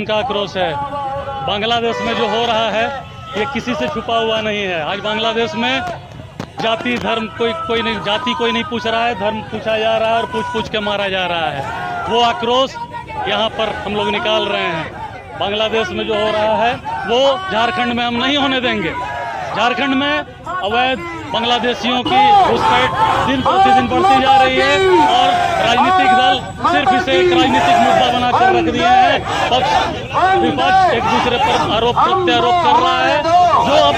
का आक्रोश है। बांग्लादेश में जो हो रहा है ये किसी से छुपा हुआ नहीं है। आज बांग्लादेश में जाति धर्म कोई नहीं, जाति कोई नहीं पूछ रहा है, धर्म पूछा जा रहा है और पूछ के मारा जा रहा है। वो आक्रोश यहाँ पर हम लोग निकाल रहे हैं। बांग्लादेश में जो हो रहा है वो झारखंड में हम नहीं होने देंगे। झारखंड में अवैध बांग्लादेशियों की घुसपैठ दिन प्रतिदिन बढ़ती जा रही है और राजनीतिक दल सिर्फ इसे एक राजनीतिक मुद्दा बनाकर रख दिए हैं। पक्ष विपक्ष एक दूसरे पर आरोप प्रत्यारोप कर रहा है, जो अब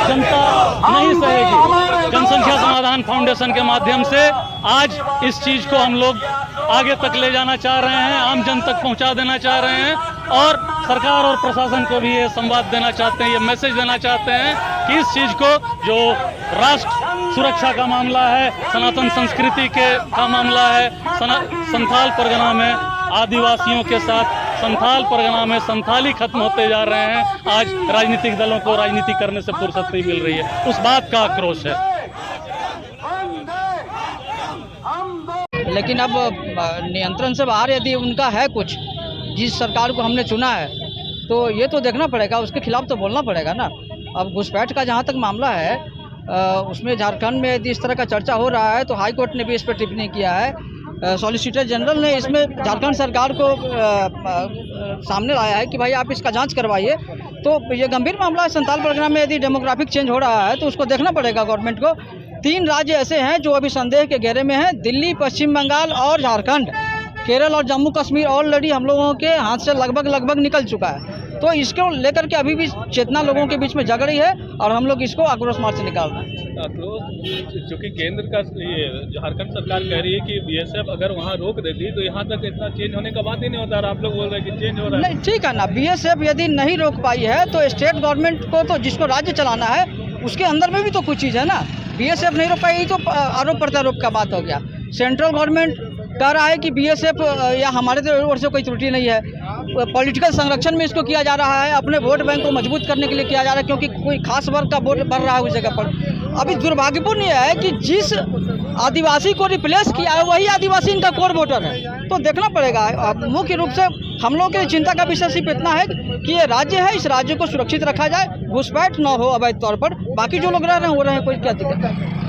जनता नहीं सहेगी। जनसंख्या समाधान फाउंडेशन के माध्यम से आज इस चीज को हम लोग आगे तक ले जाना चाह रहे हैं, आम जन तक पहुंचा देना चाह रहे हैं और सरकार और प्रशासन को भी ये संवाद देना चाहते हैं, ये मैसेज देना चाहते हैं कि इस चीज को, जो राष्ट्र सुरक्षा का मामला है, सनातन संस्कृति का मामला है, संथाल परगना में आदिवासियों के साथ संथाल परगना में संथाली खत्म होते जा रहे हैं। आज राजनीतिक दलों को राजनीति करने से फुर्सत नहीं मिल रही है, उस बात का आक्रोश है। लेकिन अब नियंत्रण से बाहर यदि उनका है कुछ, जिस सरकार को हमने चुना है, तो ये तो देखना पड़ेगा, उसके खिलाफ तो बोलना पड़ेगा ना। अब घुसपैठ का जहाँ तक मामला है, उसमें झारखंड में यदि इस तरह का चर्चा हो रहा है तो हाई कोर्ट ने भी इस पर टिप्पणी किया है। सॉलिसिटर जनरल ने इसमें झारखंड सरकार को सामने लाया है कि भाई आप इसका जांच करवाइए। तो ये गंभीर मामला है। संथाल परगना में यदि डेमोग्राफिक चेंज हो रहा है तो उसको देखना पड़ेगा गवर्नमेंट को। 3 राज्य ऐसे हैं जो अभी संदेह के घेरे में हैं, दिल्ली, पश्चिम बंगाल और झारखंड। केरल और जम्मू कश्मीर ऑलरेडी हम लोगों के हाथ से लगभग निकल चुका है। तो इसको लेकर के अभी भी चेतना लोगों के बीच में जग रही है और हम लोग इसको आक्रोश मार्च से निकाल रहे हैं। आक्रोश चूँकि केंद्र का झारखंड सरकार कह रही है कि बीएसएफ अगर वहाँ रोक देती तो यहाँ तक इतना चेंज होने का बात ही नहीं होता, और आप लोग बोल रहे हैं कि चेंज हो रहा है। नहीं, ठीक है ना, बीएसएफ यदि नहीं रोक पाई है तो स्टेट गवर्नमेंट को, तो जिसको राज्य चलाना है उसके अंदर में भी तो कुछ चीज़ है ना। बीएसएफ नहीं रोक पाई तो आरोप प्रत्यारोप का बात हो गया। सेंट्रल गवर्नमेंट कह रहा है कि बीएसएफ या हमारे ओर से कोई त्रुटि नहीं है, पॉलिटिकल संरक्षण में इसको किया जा रहा है, अपने वोट बैंक को मजबूत करने के लिए किया जा रहा है, क्योंकि कोई खास वर्ग का वोट बढ़ रहा है उस जगह पर। अभी दुर्भाग्यपूर्ण यह है कि जिस आदिवासी को रिप्लेस किया है वही आदिवासी इनका कोर वोटर है। तो देखना पड़ेगा। मुख्य रूप से हम लोग की चिंता का विषय सिर्फ इतना है कि ये राज्य है, इस राज्य को सुरक्षित रखा जाए, घुसपैठ न हो अवैध तौर पर। बाकी जो लोग रह रहे हैं वो रहे, कोई क्या दिक्कत है।